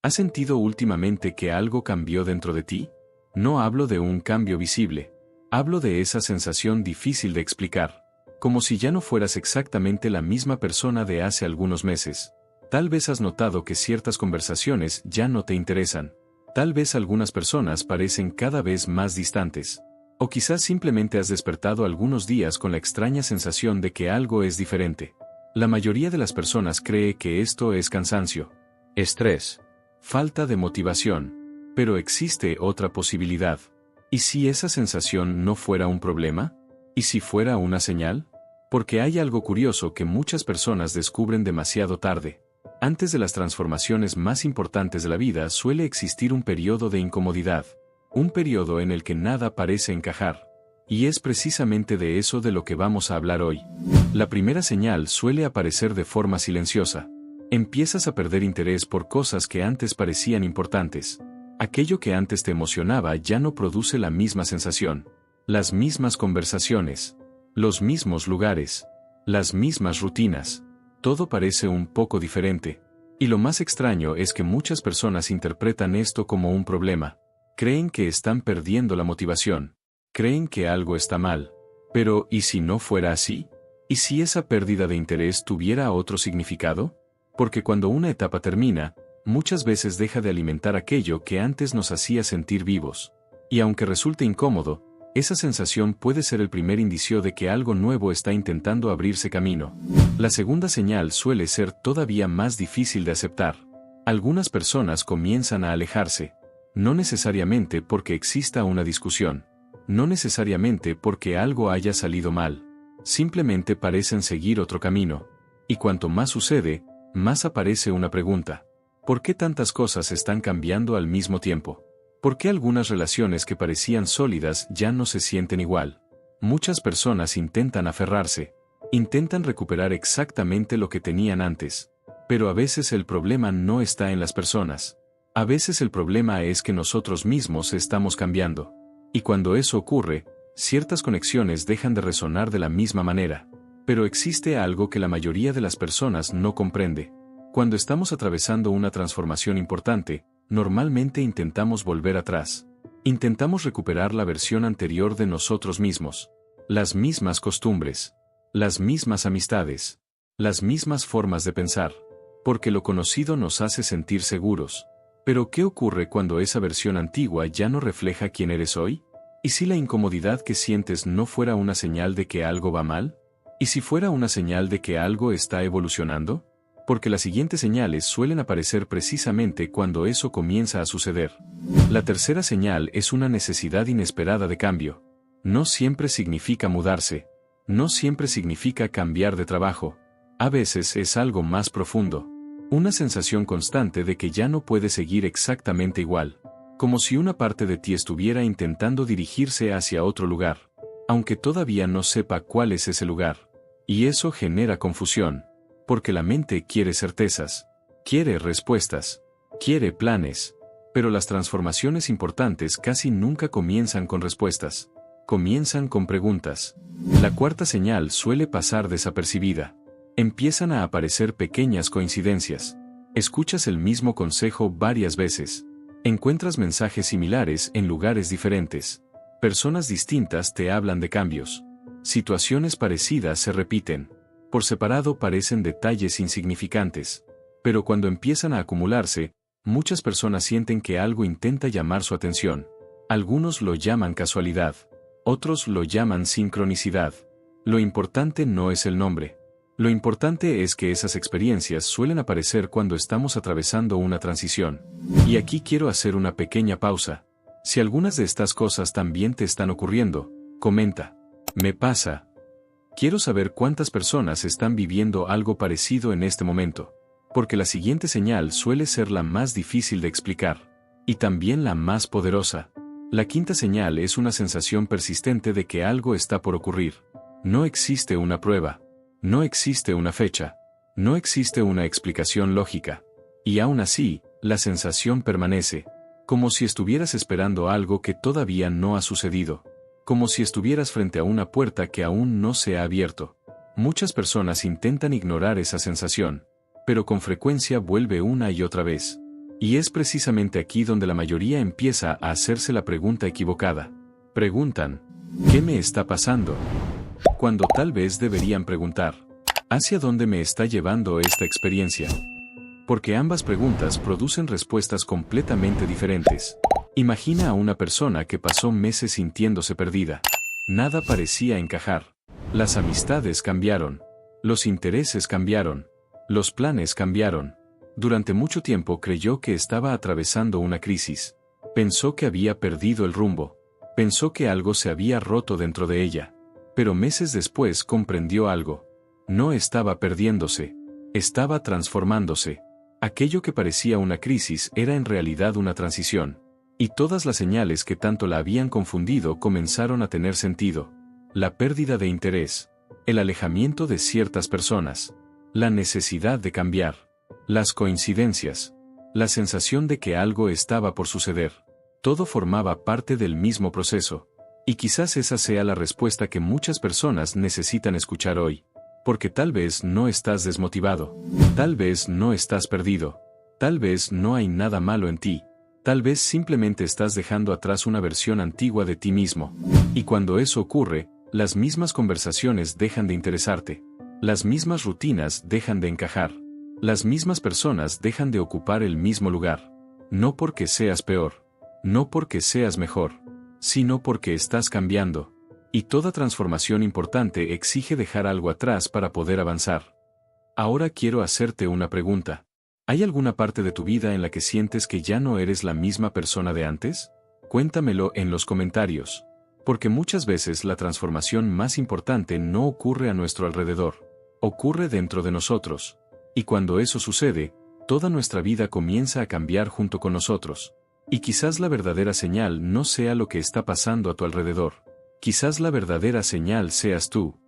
¿Has sentido últimamente que algo cambió dentro de ti? No hablo de un cambio visible. Hablo de esa sensación difícil de explicar. Como si ya no fueras exactamente la misma persona de hace algunos meses. Tal vez has notado que ciertas conversaciones ya no te interesan. Tal vez algunas personas parecen cada vez más distantes. O quizás simplemente has despertado algunos días con la extraña sensación de que algo es diferente. La mayoría de las personas cree que esto es cansancio, estrés, falta de motivación. Pero existe otra posibilidad. ¿Y si esa sensación no fuera un problema? ¿Y si fuera una señal? Porque hay algo curioso que muchas personas descubren demasiado tarde. Antes de las transformaciones más importantes de la vida suele existir un periodo de incomodidad. Un periodo en el que nada parece encajar. Y es precisamente de eso de lo que vamos a hablar hoy. La primera señal suele aparecer de forma silenciosa. Empiezas a perder interés por cosas que antes parecían importantes. Aquello que antes te emocionaba ya no produce la misma sensación. Las mismas conversaciones. Los mismos lugares. Las mismas rutinas. Todo parece un poco diferente. Y lo más extraño es que muchas personas interpretan esto como un problema. Creen que están perdiendo la motivación. Creen que algo está mal. Pero, ¿y si no fuera así? ¿Y si esa pérdida de interés tuviera otro significado? Porque cuando una etapa termina, muchas veces deja de alimentar aquello que antes nos hacía sentir vivos. Y aunque resulte incómodo, esa sensación puede ser el primer indicio de que algo nuevo está intentando abrirse camino. La segunda señal suele ser todavía más difícil de aceptar. Algunas personas comienzan a alejarse. No necesariamente porque exista una discusión. No necesariamente porque algo haya salido mal. Simplemente parecen seguir otro camino. Y cuanto más sucede, más aparece una pregunta. ¿Por qué tantas cosas están cambiando al mismo tiempo? ¿Por qué algunas relaciones que parecían sólidas ya no se sienten igual? Muchas personas intentan aferrarse. Intentan recuperar exactamente lo que tenían antes. Pero a veces el problema no está en las personas. A veces el problema es que nosotros mismos estamos cambiando. Y cuando eso ocurre, ciertas conexiones dejan de resonar de la misma manera. Pero existe algo que la mayoría de las personas no comprende. Cuando estamos atravesando una transformación importante, normalmente intentamos volver atrás. Intentamos recuperar la versión anterior de nosotros mismos. Las mismas costumbres. Las mismas amistades. Las mismas formas de pensar. Porque lo conocido nos hace sentir seguros. Pero ¿qué ocurre cuando esa versión antigua ya no refleja quién eres hoy? ¿Y si la incomodidad que sientes no fuera una señal de que algo va mal? ¿Y si fuera una señal de que algo está evolucionando? Porque las siguientes señales suelen aparecer precisamente cuando eso comienza a suceder. La tercera señal es una necesidad inesperada de cambio. No siempre significa mudarse. No siempre significa cambiar de trabajo. A veces es algo más profundo. Una sensación constante de que ya no puedes seguir exactamente igual. Como si una parte de ti estuviera intentando dirigirse hacia otro lugar. Aunque todavía no sepa cuál es ese lugar. Y eso genera confusión. Porque la mente quiere certezas, quiere respuestas, quiere planes, pero las transformaciones importantes casi nunca comienzan con respuestas, comienzan con preguntas. La cuarta señal suele pasar desapercibida. Empiezan a aparecer pequeñas coincidencias. Escuchas el mismo consejo varias veces. Encuentras mensajes similares en lugares diferentes. Personas distintas te hablan de cambios. Situaciones parecidas se repiten. Por separado parecen detalles insignificantes. Pero cuando empiezan a acumularse, muchas personas sienten que algo intenta llamar su atención. Algunos lo llaman casualidad. Otros lo llaman sincronicidad. Lo importante no es el nombre. Lo importante es que esas experiencias suelen aparecer cuando estamos atravesando una transición. Y aquí quiero hacer una pequeña pausa. Si algunas de estas cosas también te están ocurriendo, comenta. Me pasa. Quiero saber cuántas personas están viviendo algo parecido en este momento. Porque la siguiente señal suele ser la más difícil de explicar. Y también la más poderosa. La quinta señal es una sensación persistente de que algo está por ocurrir. No existe una prueba. No existe una fecha. No existe una explicación lógica. Y aún así, la sensación permanece. Como si estuvieras esperando algo que todavía no ha sucedido. Como si estuvieras frente a una puerta que aún no se ha abierto. Muchas personas intentan ignorar esa sensación, pero con frecuencia vuelve una y otra vez. Y es precisamente aquí donde la mayoría empieza a hacerse la pregunta equivocada. Preguntan, ¿qué me está pasando? Cuando tal vez deberían preguntar, ¿hacia dónde me está llevando esta experiencia? Porque ambas preguntas producen respuestas completamente diferentes. Imagina a una persona que pasó meses sintiéndose perdida. Nada parecía encajar. Las amistades cambiaron. Los intereses cambiaron. Los planes cambiaron. Durante mucho tiempo creyó que estaba atravesando una crisis. Pensó que había perdido el rumbo. Pensó que algo se había roto dentro de ella. Pero meses después comprendió algo. No estaba perdiéndose. Estaba transformándose. Aquello que parecía una crisis era en realidad una transición. Y todas las señales que tanto la habían confundido comenzaron a tener sentido. La pérdida de interés. El alejamiento de ciertas personas. La necesidad de cambiar. Las coincidencias. La sensación de que algo estaba por suceder. Todo formaba parte del mismo proceso. Y quizás esa sea la respuesta que muchas personas necesitan escuchar hoy. Porque tal vez no estás desmotivado. Tal vez no estás perdido. Tal vez no hay nada malo en ti. Tal vez simplemente estás dejando atrás una versión antigua de ti mismo. Y cuando eso ocurre, las mismas conversaciones dejan de interesarte. Las mismas rutinas dejan de encajar. Las mismas personas dejan de ocupar el mismo lugar. No porque seas peor. No porque seas mejor. Sino porque estás cambiando. Y toda transformación importante exige dejar algo atrás para poder avanzar. Ahora quiero hacerte una pregunta. ¿Hay alguna parte de tu vida en la que sientes que ya no eres la misma persona de antes? Cuéntamelo en los comentarios. Porque muchas veces la transformación más importante no ocurre a nuestro alrededor. Ocurre dentro de nosotros. Y cuando eso sucede, toda nuestra vida comienza a cambiar junto con nosotros. Y quizás la verdadera señal no sea lo que está pasando a tu alrededor. Quizás la verdadera señal seas tú.